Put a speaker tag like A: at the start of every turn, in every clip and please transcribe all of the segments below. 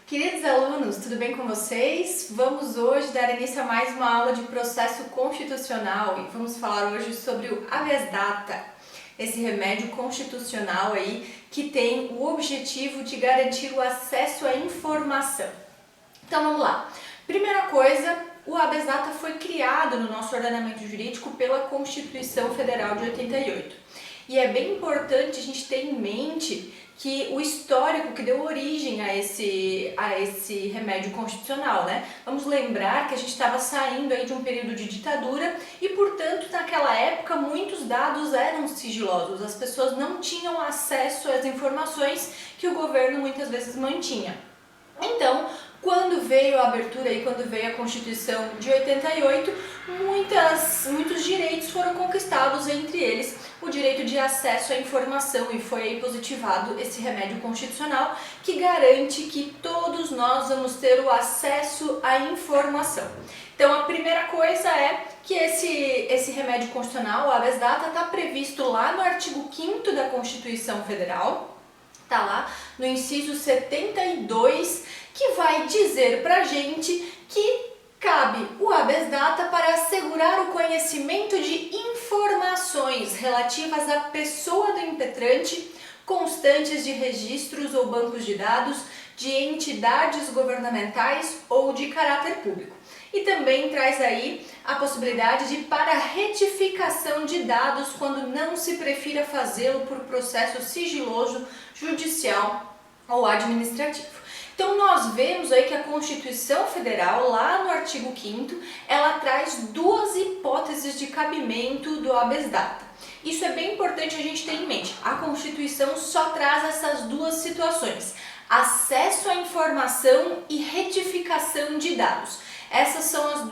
A: Queridos alunos, tudo bem com vocês? Vamos hoje dar início a mais uma aula de processo constitucional e vamos falar hoje sobre o habeas data, esse remédio constitucional aí que tem o objetivo de garantir o acesso à informação. Então vamos lá. Primeira coisa, o habeas data foi criado no nosso ordenamento jurídico pela Constituição Federal de 88. E é bem importante a gente ter em mente que o histórico que deu origem a esse remédio constitucional, né? Vamos lembrar que a gente estava saindo aí de um período de ditadura e, portanto, naquela época muitos dados eram sigilosos, as pessoas não tinham acesso às informações que o governo muitas vezes mantinha. Então, quando veio a abertura e quando veio a Constituição de 88, muitos direitos foram conquistados, entre eles o direito de acesso à informação, e foi aí positivado esse remédio constitucional que garante que todos nós vamos ter o acesso à informação. Então a primeira coisa é que esse remédio constitucional, o habeas data, está previsto lá no artigo 5º da Constituição Federal, está lá no inciso 72, que vai dizer pra gente que cabe o habeas data para assegurar o conhecimento de informações relativas à pessoa do impetrante, constantes de registros ou bancos de dados de entidades governamentais ou de caráter público. E também traz aí a possibilidade de para retificação de dados quando não se prefira fazê-lo por processo sigiloso, judicial ou administrativo. Então nós vemos aí que a Constituição Federal, lá no artigo 5º, ela traz duas hipóteses de cabimento do habeas data. Isso é bem importante a gente ter em mente. A Constituição só traz essas duas situações: acesso à informação e retificação de dados. Essas são as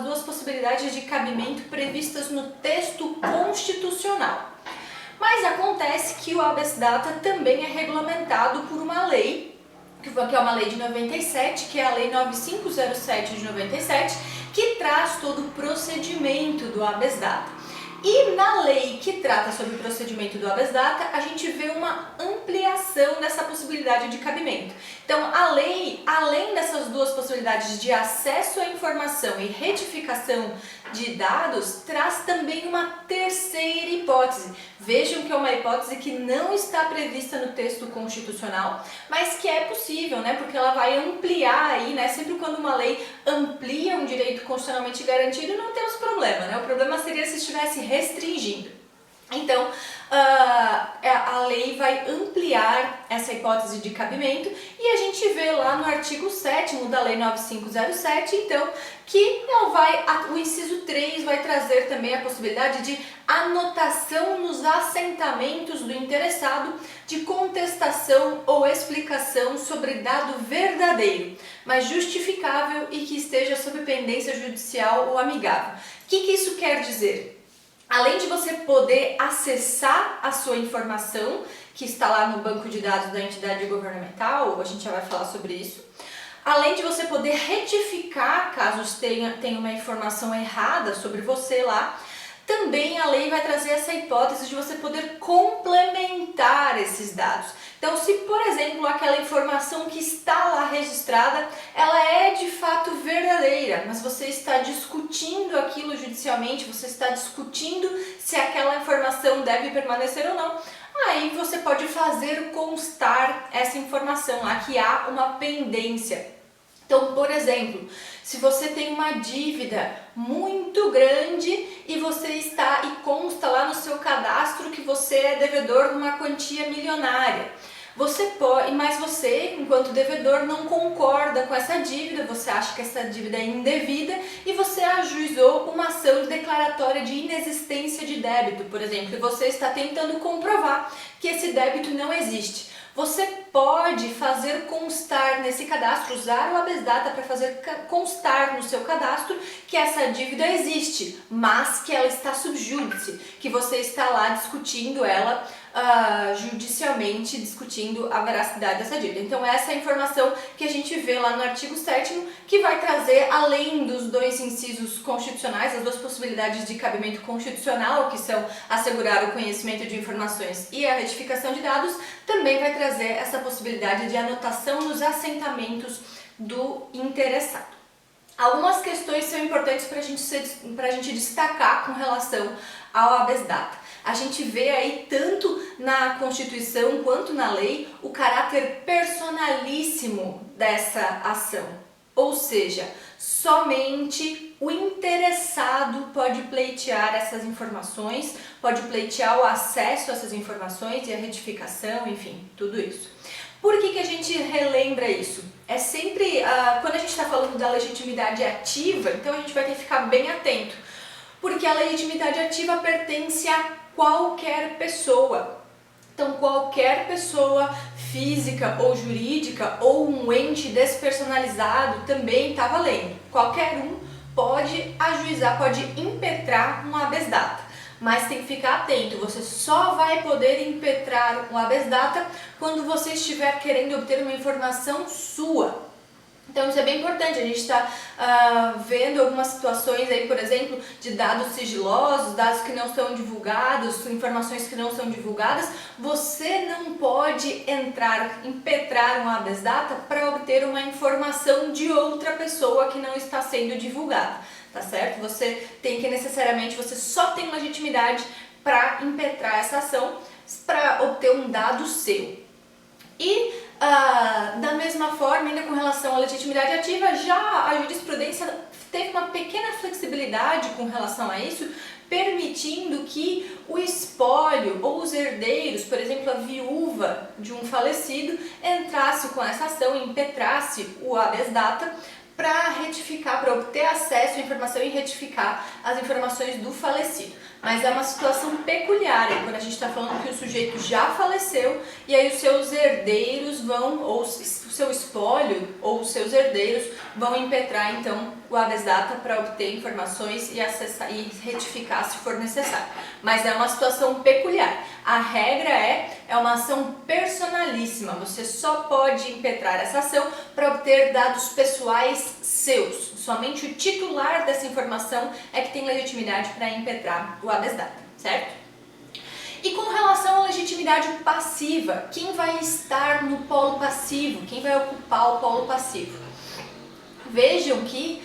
A: duas possibilidades de cabimento previstas no texto constitucional. Mas acontece que o habeas data também é regulamentado por uma lei, que é uma lei de 97, que é a Lei 9507 de 97, que traz todo o procedimento do habeas data. E na lei que trata sobre o procedimento do habeas data, a gente vê uma ampliação dessa possibilidade de cabimento. Então, a lei, além dessas duas possibilidades de acesso à informação e retificação de dados, traz também uma terceira hipótese. Vejam que é uma hipótese que não está prevista no texto constitucional, mas que é possível, né? Porque ela vai ampliar aí, né? Sempre quando uma lei amplia um direito constitucionalmente garantido, não temos problema, né? O problema seria se estivesse restringindo. Então, a lei vai ampliar essa hipótese de cabimento e a gente vê lá no artigo 7º da Lei 9507, então, que o inciso 3 vai trazer também a possibilidade de anotação nos assentamentos do interessado de contestação ou explicação sobre dado verdadeiro, mas justificável e que esteja sob pendência judicial ou amigável. O que isso quer dizer? Além de você poder acessar a sua informação, que está lá no banco de dados da entidade governamental, a gente já vai falar sobre isso, além de você poder retificar caso tenha uma informação errada sobre você lá, também a lei vai trazer essa hipótese de você poder complementar esses dados. Então, se, por exemplo, aquela informação que está lá registrada, ela é de fato verdadeira, mas você está discutindo aquilo judicialmente, você está discutindo se aquela informação deve permanecer ou não, aí você pode fazer constar essa informação lá, que há uma pendência. Então, por exemplo, se você tem uma dívida muito grande e consta lá no seu cadastro que você é devedor de uma quantia milionária, mas você, enquanto devedor, não concorda com essa dívida, você acha que essa dívida é indevida e você ajuizou uma ação declaratória de inexistência de débito, por exemplo, e você está tentando comprovar que esse débito não existe. Você pode fazer constar nesse cadastro, usar o habeas data para fazer constar no seu cadastro que essa dívida existe, mas que ela está sub júdice, que você está lá discutindo ela judicialmente discutindo a veracidade dessa dívida. Então essa é a informação que a gente vê lá no artigo 7º, que vai trazer, além dos dois incisos constitucionais, as duas possibilidades de cabimento constitucional, que são assegurar o conhecimento de informações e a retificação de dados, também vai trazer essa possibilidade de anotação nos assentamentos do interessado. Algumas questões são importantes para a gente destacar com relação ao habeas data. A gente vê aí, tanto na Constituição quanto na lei, o caráter personalíssimo dessa ação. Ou seja, somente o interessado pode pleitear essas informações, pode pleitear o acesso a essas informações e a retificação, enfim, tudo isso. Por que a gente relembra isso? É sempre, quando a gente está falando da legitimidade ativa, então a gente vai ter que ficar bem atento, porque a legitimidade ativa pertence a qualquer pessoa. Então, qualquer pessoa física ou jurídica ou um ente despersonalizado também está valendo. Qualquer um pode ajuizar, pode impetrar um habeas data. Mas tem que ficar atento, você só vai poder impetrar um habeas data quando você estiver querendo obter uma informação sua. Então isso é bem importante, a gente está vendo algumas situações aí, por exemplo, de dados sigilosos, dados que não são divulgados, informações que não são divulgadas. Você não pode impetrar um habeas data para obter uma informação de outra pessoa que não está sendo divulgada, tá certo? Você tem que necessariamente, você só tem legitimidade para impetrar essa ação para obter um dado seu. E da mesma forma, ainda com relação à legitimidade ativa, já a jurisprudência teve uma pequena flexibilidade com relação a isso, permitindo que o espólio ou os herdeiros, por exemplo, a viúva de um falecido, entrasse com essa ação e impetrasse o habeas data para retificar, para obter acesso à informação e retificar as informações do falecido. Mas é uma situação peculiar, quando a gente está falando que o sujeito já faleceu e aí os seus herdeiros vão, ou o seu espólio ou os seus herdeiros vão impetrar então o habeas data para obter informações e acessar e retificar se for necessário. Mas é uma situação peculiar. A regra é uma ação personalíssima. Você só pode impetrar essa ação para obter dados pessoais seus. Somente o titular dessa informação é que tem legitimidade para impetrar o habeas data, certo? E com relação à legitimidade passiva, quem vai estar no polo passivo? Quem vai ocupar o polo passivo? Vejam que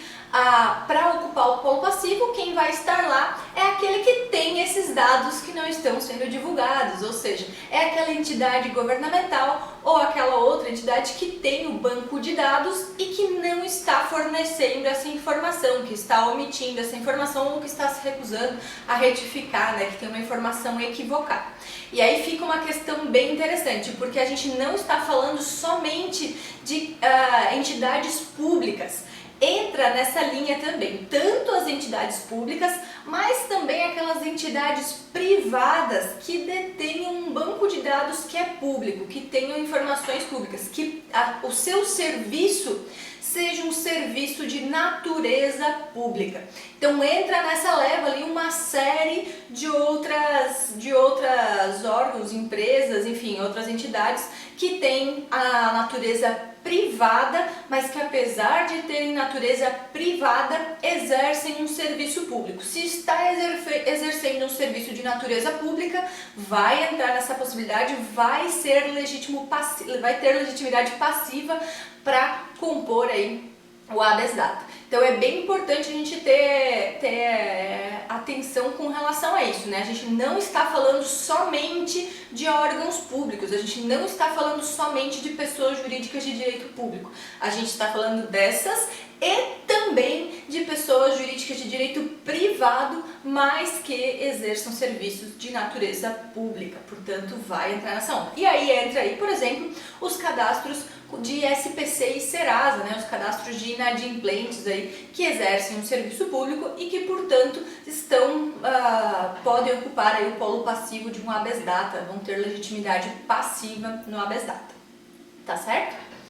A: para ocupar o polo passivo, quem vai estar lá é aquele que tem esses dados que não estão sendo divulgados, ou seja, é aquela entidade governamental ou aquela outra entidade que tem o banco de dados e que não está fornecendo essa informação, que está omitindo essa informação ou que está se recusando a retificar, né, que tem uma informação equivocada. E aí fica uma questão bem interessante, porque a gente não está falando somente de entidades públicas. Entra nessa linha também, tanto as entidades públicas, mas também aquelas entidades privadas que detenham um banco de dados que é público, que tenham informações públicas, que o seu serviço seja um serviço de natureza pública. Então entra nessa leva ali uma série de outras órgãos, empresas, enfim, outras entidades que têm a natureza privada, mas que apesar de terem natureza privada, exercem um serviço público. Se está exercendo um serviço de natureza pública, vai entrar nessa possibilidade, vai ter legitimidade passiva para compor aí o habeas data. Então é bem importante a gente ter atenção com relação a isso, né? A gente não está falando somente de órgãos públicos, a gente não está falando somente de pessoas jurídicas de direito público, a gente está falando dessas e também de pessoas jurídicas de direito privado, mas que exerçam serviços de natureza pública, portanto vai entrar nessa onda. E aí entra aí, por exemplo, os cadastros de SPC e Serasa, né, os cadastros de inadimplentes aí, que exercem um serviço público e que, portanto, podem ocupar aí o polo passivo de um habeas data, vão ter legitimidade passiva no habeas data. Tá certo?